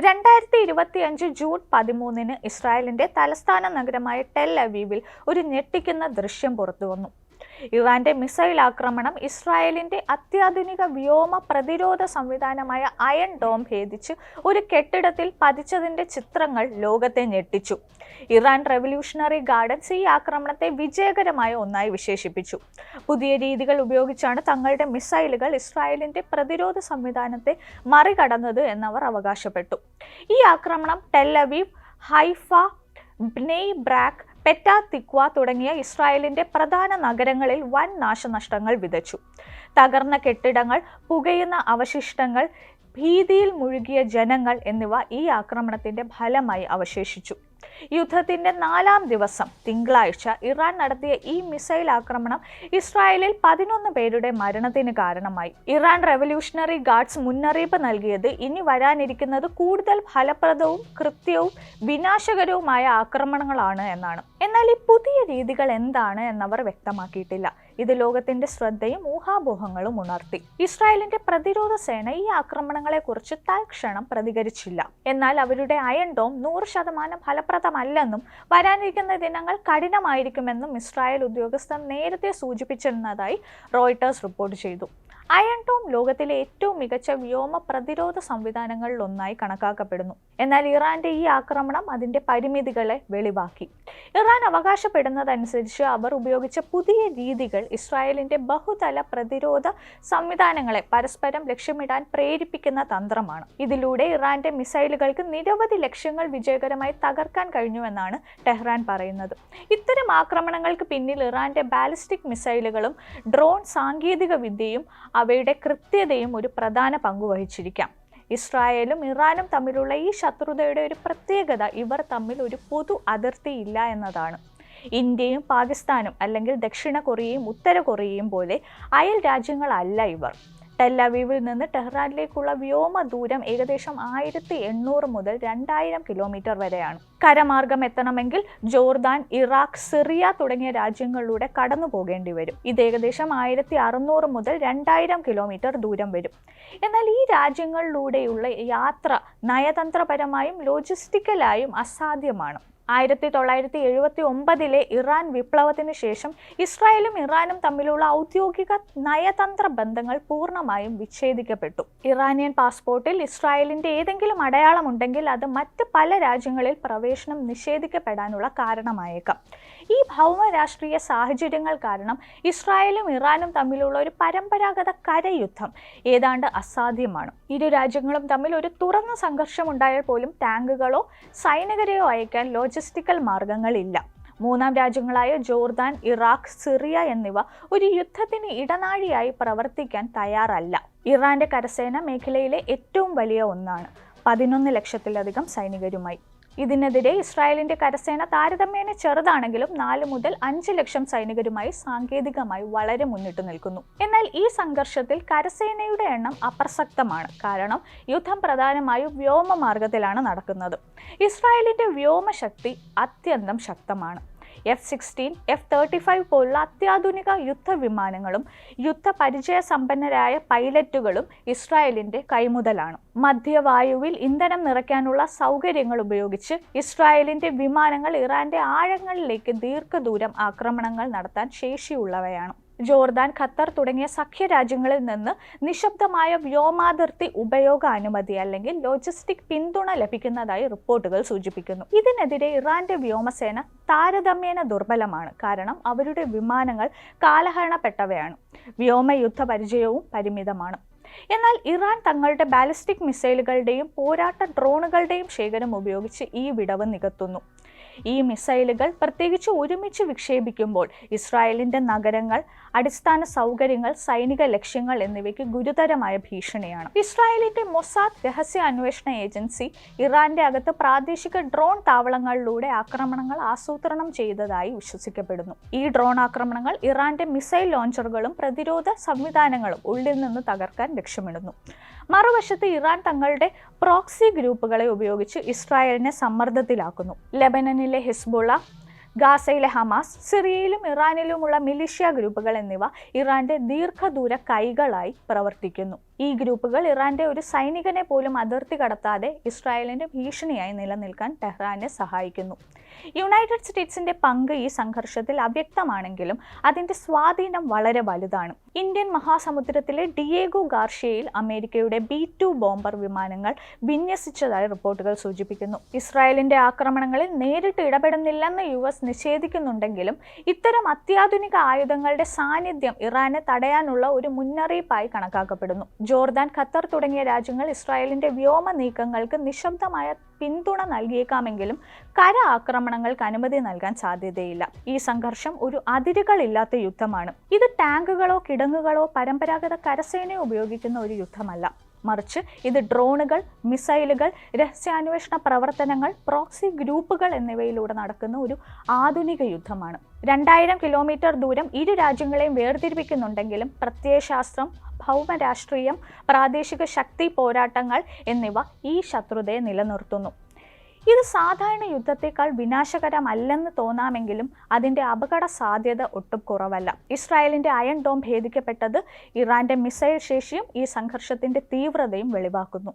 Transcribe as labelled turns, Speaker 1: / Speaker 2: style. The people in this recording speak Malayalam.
Speaker 1: 2025 ജൂൺ 13 ഇസ്രായേലിന്റെ തലസ്ഥാന നഗരമായ ടെൽ അവീവിൽ ഒരു ഞെട്ടിക്കുന്ന ദൃശ്യം പുറത്തുവന്നു. ഇറാന്റെ മിസൈൽ ആക്രമണം ഇസ്രായേലിന്റെ അത്യാധുനിക വ്യോമ പ്രതിരോധ സംവിധാനമായ അയൺ ഡോം ഭേദിച്ച് ഒരു കെട്ടിടത്തിൽ പതിച്ചതിന്റെ ചിത്രങ്ങൾ ലോകത്തെ ഞെട്ടിച്ചു. ഇറാൻ റവല്യൂഷണറി ഗാർഡൻസ് ഈ ആക്രമണത്തെ വിജയകരമായ ഒന്നായി വിശേഷിപ്പിച്ചു. പുതിയ രീതികൾ ഉപയോഗിച്ചാണ് തങ്ങളുടെ മിസൈലുകൾ ഇസ്രായേലിന്റെ പ്രതിരോധ സംവിധാനത്തെ മറികടന്നത് എന്നവർ അവകാശപ്പെട്ടു. ഈ ആക്രമണം ടെൽ അവീവ്, ഹൈഫ, ബ്നെയ് ബ്രാക്ക്, പെറ്റാ തിക്വ തുടങ്ങിയ ഇസ്രായേലിന്റെ പ്രധാന നഗരങ്ങളിൽ വൻ നാശനഷ്ടങ്ങൾ വിതച്ചു. തകർന്ന കെട്ടിടങ്ങൾ, പുകയുന്ന അവശിഷ്ടങ്ങൾ, ഭീതിയിൽ മുഴുകിയ ജനങ്ങൾ എന്നിവ ഈ ആക്രമണത്തിന്റെ ഫലമായി അവശേഷിച്ചു. യുദ്ധത്തിന്റെ 4ാം ദിവസം തിങ്കളാഴ്ച ഇറാൻ നടത്തിയ ഈ മിസൈൽ ആക്രമണം ഇസ്രായേലിൽ 11 പേരുടെ മരണത്തിന് കാരണമായി. ഇറാൻ റവല്യൂഷണറി ഗാർഡ്സ് മുന്നറിയിപ്പ് നൽകിയത് ഇനി വരാനിരിക്കുന്നത് കൂടുതൽ ഫലപ്രദവും കൃത്യവും വിനാശകരവുമായ ആക്രമണങ്ങളാണ് എന്നാണ്. എന്നാൽ ഈ പുതിയ രീതികൾ എന്താണ് എന്നവർ വ്യക്തമാക്കിയിട്ടില്ല. ഇത് ലോകത്തിന്റെ ശ്രദ്ധയും ഊഹാപോഹങ്ങളും ഉണർത്തി. ഇസ്രായേലിന്റെ പ്രതിരോധ സേന ഈ ആക്രമണങ്ങളെക്കുറിച്ച് തൽക്ഷണം പ്രതികരിച്ചില്ല. എന്നാൽ അവരുടെ അയൺ ഡോം 100% ഫലപ്രദമല്ലെന്നും വരാനിരിക്കുന്ന ദിനങ്ങൾ കഠിനമായിരിക്കുമെന്നും ഇസ്രായേൽ ഉദ്യോഗസ്ഥർ നേരത്തെ സൂചിപ്പിച്ചിരുന്നതായി റോയിട്ടേഴ്സ് റിപ്പോർട്ട് ചെയ്തു. അയൺ ഡോം ലോകത്തിലെ ഏറ്റവും മികച്ച വ്യോമ പ്രതിരോധ സംവിധാനങ്ങളിൽ ഒന്നായി കണക്കാക്കപ്പെടുന്നു. എന്നാൽ ഇറാന്റെ ഈ ആക്രമണം അതിന്റെ പരിമിതികളെ വെളിവാക്കി. ഇറാൻ അവകാശപ്പെടുന്നതനുസരിച്ച് അവർ ഉപയോഗിച്ച പുതിയ രീതികൾ ഇസ്രായേലിന്റെ ബഹുതല പ്രതിരോധ സംവിധാനങ്ങളെ പരസ്പരം ലക്ഷ്യമിടാൻ പ്രേരിപ്പിക്കുന്ന തന്ത്രമാണ്. ഇതിലൂടെ ഇറാന്റെ മിസൈലുകൾക്ക് നിരവധി ലക്ഷ്യങ്ങൾ വിജയകരമായി തകർക്കാൻ കഴിഞ്ഞുവെന്നാണ് ടെഹ്റാൻ പറയുന്നത്. ഇത്തരം ആക്രമണങ്ങൾക്ക് പിന്നിൽ ഇറാന്റെ ബാലിസ്റ്റിക് മിസൈലുകളും ഡ്രോൺ സാങ്കേതിക വിദ്യയും അവയുടെ കൃത്യതയും ഒരു പ്രധാന പങ്ക് വഹിച്ചിരിക്കാം. ഇസ്രായേലും ഇറാനും തമ്മിലുള്ള ഈ ശത്രുതയുടെ ഒരു പ്രത്യേകത ഇവർ തമ്മിൽ ഒരു പൊതു അതിർത്തി ഇല്ല എന്നതാണ്. ഇന്ത്യയും പാകിസ്ഥാനും അല്ലെങ്കിൽ ദക്ഷിണ കൊറിയയും ഉത്തര കൊറിയയും പോലെ അയൽ രാജ്യങ്ങളല്ല ഇവർ. ടെൽ അവീവിൽ നിന്ന് ടെഹ്റാനിലേക്കുള്ള വ്യോമ ദൂരം ഏകദേശം 1800 മുതൽ 2000 കിലോമീറ്റർ വരെയാണ്. കരമാർഗം എത്തണമെങ്കിൽ ജോർദാൻ, ഇറാഖ്, സിറിയ തുടങ്ങിയ രാജ്യങ്ങളിലൂടെ കടന്നു പോകേണ്ടി വരും. ഇത് ഏകദേശം 1600 മുതൽ 2000 കിലോമീറ്റർ ദൂരം വരും. എന്നാൽ ഈ രാജ്യങ്ങളിലൂടെയുള്ള യാത്ര നയതന്ത്രപരമായും ലോജിസ്റ്റിക്കലായും അസാധ്യമാണ്. 1979 ഇറാൻ വിപ്ലവത്തിന് ശേഷം ഇസ്രായേലും ഇറാനും തമ്മിലുള്ള ഔദ്യോഗിക നയതന്ത്ര ബന്ധങ്ങൾ പൂർണ്ണമായും വിച്ഛേദിക്കപ്പെട്ടു. ഇറാനിയൻ പാസ്പോർട്ടിൽ ഇസ്രായേലിന്റെ ഏതെങ്കിലും അടയാളം ഉണ്ടെങ്കിൽ അത് മറ്റ് പല രാജ്യങ്ങളിൽ പ്രവേശനം നിഷേധിക്കപ്പെടാനുള്ള കാരണമായേക്കാം. ഈ ഭൗമ രാഷ്ട്രീയ സാഹചര്യങ്ങൾ കാരണം ഇസ്രായേലും ഇറാനും തമ്മിലുള്ള ഒരു പരമ്പരാഗത കരയുദ്ധം ഏതാണ്ട് അസാധ്യമാണ്. ഇരു രാജ്യങ്ങളും തമ്മിൽ ഒരു തുറന്ന സംഘർഷം ഉണ്ടായാൽ പോലും ടാങ്കുകളോ സൈനികരെയോ അയക്കാൻ ലോജിസ്റ്റിക്കൽ മാർഗങ്ങളില്ല. മൂന്നാം രാജ്യങ്ങളായ ജോർദാൻ, ഇറാഖ്, സിറിയ എന്നിവ ഒരു യുദ്ധത്തിന് ഇടനാഴിയായി പ്രവർത്തിക്കാൻ തയ്യാറല്ല. ഇറാന്റെ കരസേന മേഖലയിലെ ഏറ്റവും വലിയ ഒന്നാണ്, 11 ലക്ഷത്തിലധികം സൈനികരുമായി. ഇതിനെതിരെ ഇസ്രായേലിന്റെ കരസേന താരതമ്യേന ചെറുതാണെങ്കിലും 4 മുതൽ 5 ലക്ഷം സൈനികരുമായി സാങ്കേതികമായി വളരെ മുന്നിട്ട് നിൽക്കുന്നു. എന്നാൽ ഈ സംഘർഷത്തിൽ കരസേനയുടെ എണ്ണം അപ്രസക്തമാണ്. കാരണം യുദ്ധം പ്രധാനമായും വ്യോമമാർഗത്തിലാണ് നടക്കുന്നത്. ഇസ്രായേലിന്റെ വ്യോമശക്തി അത്യന്തം ശക്തമാണ്. F-16, F-35 പോലുള്ള അത്യാധുനിക യുദ്ധവിമാനങ്ങളും യുദ്ധപരിചയസമ്പന്നരായ പൈലറ്റുകളും ഇസ്രായേലിന്റെ കൈമുതലാണ്. മധ്യവായുവിൽ ഇന്ധനം നിറയ്ക്കാനുള്ള സൗകര്യങ്ങൾ ഉപയോഗിച്ച് ഇസ്രായേലിന്റെ വിമാനങ്ങൾ ഇറാന്റെ ആഴങ്ങളിലേക്ക് ദീർഘദൂരം ആക്രമണങ്ങൾ നടത്താൻ ശേഷിയുള്ളവയാണ്. ജോർദാൻ, ഖത്തർ തുടങ്ങിയ സഖ്യരാജ്യങ്ങളിൽ നിന്ന് നിശബ്ദമായ വ്യോമാതിർത്തി ഉപയോഗ അനുമതി അല്ലെങ്കിൽ ലോജിസ്റ്റിക് പിന്തുണ ലഭിക്കുന്നതായി റിപ്പോർട്ടുകൾ സൂചിപ്പിക്കുന്നു. ഇതിനെതിരെ ഇറാന്റെ വ്യോമസേന താരതമ്യേന ദുർബലമാണ്. കാരണം അവരുടെ വിമാനങ്ങൾ കാലഹരണപ്പെട്ടവയാണ്. വ്യോമയുദ്ധ പരിചയവും പരിമിതമാണ്. എന്നാൽ ഇറാൻ തങ്ങളുടെ ബാലിസ്റ്റിക് മിസൈലുകളുടെയും പോരാട്ട ഡ്രോണുകളുടെയും ശേഖരം ഉപയോഗിച്ച് ഈ വിടവ് നികത്തുന്നു. ഈ മിസൈലുകൾ പ്രത്യേകിച്ച് ഒരുമിച്ച് വിക്ഷേപിക്കുമ്പോൾ ഇസ്രായേലിന്റെ നഗരങ്ങൾ, അടിസ്ഥാന സൗകര്യങ്ങൾ, സൈനിക ലക്ഷ്യങ്ങൾ എന്നിവയ്ക്ക് ഗുരുതരമായ ഭീഷണിയാണ്. ഇസ്രായേലിന്റെ മൊസാദ് രഹസ്യ അന്വേഷണ ഏജൻസി ഇറാന്റെ അകത്ത് പ്രാദേശിക ഡ്രോൺ താവളങ്ങളിലൂടെ ആക്രമണങ്ങൾ ആസൂത്രണം ചെയ്തതായി വിശ്വസിക്കപ്പെടുന്നു. ഈ ഡ്രോൺ ആക്രമണങ്ങൾ ഇറാന്റെ മിസൈൽ ലോഞ്ചറുകളും പ്രതിരോധ സംവിധാനങ്ങളും ഉള്ളിൽ നിന്ന് തകർക്കാൻ ലക്ഷ്യമിടുന്നു. മറുവശത്ത് ഇറാൻ തങ്ങളുടെ പ്രോക്സി ഗ്രൂപ്പുകളെ ഉപയോഗിച്ച് ഇസ്രായേലിനെ സമ്മർദ്ദത്തിലാക്കുന്നു. ലെബനനിലെ ഹിസ്ബുള്ള, ഗാസയിലെ ഹമാസ്, സിറിയയിലും ഇറാനിലുമുള്ള മിലിഷ്യ ഗ്രൂപ്പുകൾ എന്നിവ ഇറാന്റെ ദീർഘദൂര കൈകളായി പ്രവർത്തിക്കുന്നു. ഈ ഗ്രൂപ്പുകൾ ഇറാന്റെ ഒരു സൈനികനെ പോലും അതിർത്തി കടത്താതെ ഇസ്രായേലിന്റെ ഭീഷണിയായി നിലനിൽക്കാൻ ടെഹ്റാനെ സഹായിക്കുന്നു. യുണൈറ്റഡ് സ്റ്റേറ്റ്സിന്റെ പങ്ക് ഈ സംഘർഷത്തിൽ അവ്യക്തമാണെങ്കിലും അതിന്റെ സ്വാധീനം വളരെ വലുതാണ്. ഇന്ത്യൻ മഹാസമുദ്രത്തിലെ ഡിയേഗോ ഗാർഷ്യയിൽ അമേരിക്കയുടെ B-2 ബോംബർ വിമാനങ്ങൾ വിന്യസിച്ചതായി റിപ്പോർട്ടുകൾ സൂചിപ്പിക്കുന്നു. ഇസ്രായേലിന്റെ ആക്രമണങ്ങളിൽ നേരിട്ട് ഇടപെടുന്നില്ലെന്ന് US നിഷേധിക്കുന്നുണ്ടെങ്കിലും ഇത്തരം അത്യാധുനിക ആയുധങ്ങളുടെ സാന്നിധ്യം ഇറാനെ തടയാനുള്ള ഒരു മുന്നറിയിപ്പായി കണക്കാക്കപ്പെടുന്നു. ജോർദാൻ, ഖത്തർ തുടങ്ങിയ രാജ്യങ്ങൾ ഇസ്രായേലിന്റെ വ്യോമ നീക്കങ്ങൾക്ക് നിശബ്ദമായ പിന്തുണ നൽകിയേക്കാമെങ്കിലും കര ആക്രമണങ്ങൾക്ക് അനുമതി നൽകാൻ സാധ്യതയില്ല. ഈ സംഘർഷം ഒരു അതിരുകളില്ലാത്ത യുദ്ധമാണ്. ഇത് ടാങ്കുകളോ കിടങ്ങുകളോ പരമ്പരാഗത കരസേനയോ ഉപയോഗിക്കുന്ന ഒരു യുദ്ധമല്ല. മറിച്ച് ഇത് ഡ്രോണുകൾ, മിസൈലുകൾ, രഹസ്യാന്വേഷണ പ്രവർത്തനങ്ങൾ, പ്രോക്സി ഗ്രൂപ്പുകൾ എന്നിവയിലൂടെ നടക്കുന്ന ഒരു ആധുനിക യുദ്ധമാണ്. 2000 കിലോമീറ്റർ ദൂരം ഇരു രാജ്യങ്ങളെയും വേർതിരിപ്പിക്കുന്നുണ്ടെങ്കിലും പ്രത്യയശാസ്ത്രം, ഭൗമരാഷ്ട്രീയം, പ്രാദേശിക ശക്തി പോരാട്ടങ്ങൾ എന്നിവ ഈ ശത്രുതയെ നിലനിർത്തുന്നു. ഇത് സാധാരണ യുദ്ധത്തെക്കാൾ വിനാശകരമല്ലെന്ന് തോന്നാമെങ്കിലും അതിൻ്റെ അപകട സാധ്യത ഒട്ടും കുറവല്ല. ഇസ്രായേലിൻ്റെ അയൺ ഡോം ഭേദിക്കപ്പെട്ടത് ഇറാന്റെ മിസൈൽ ശേഷിയും ഈ സംഘർഷത്തിൻ്റെ തീവ്രതയും വെളിവാക്കുന്നു.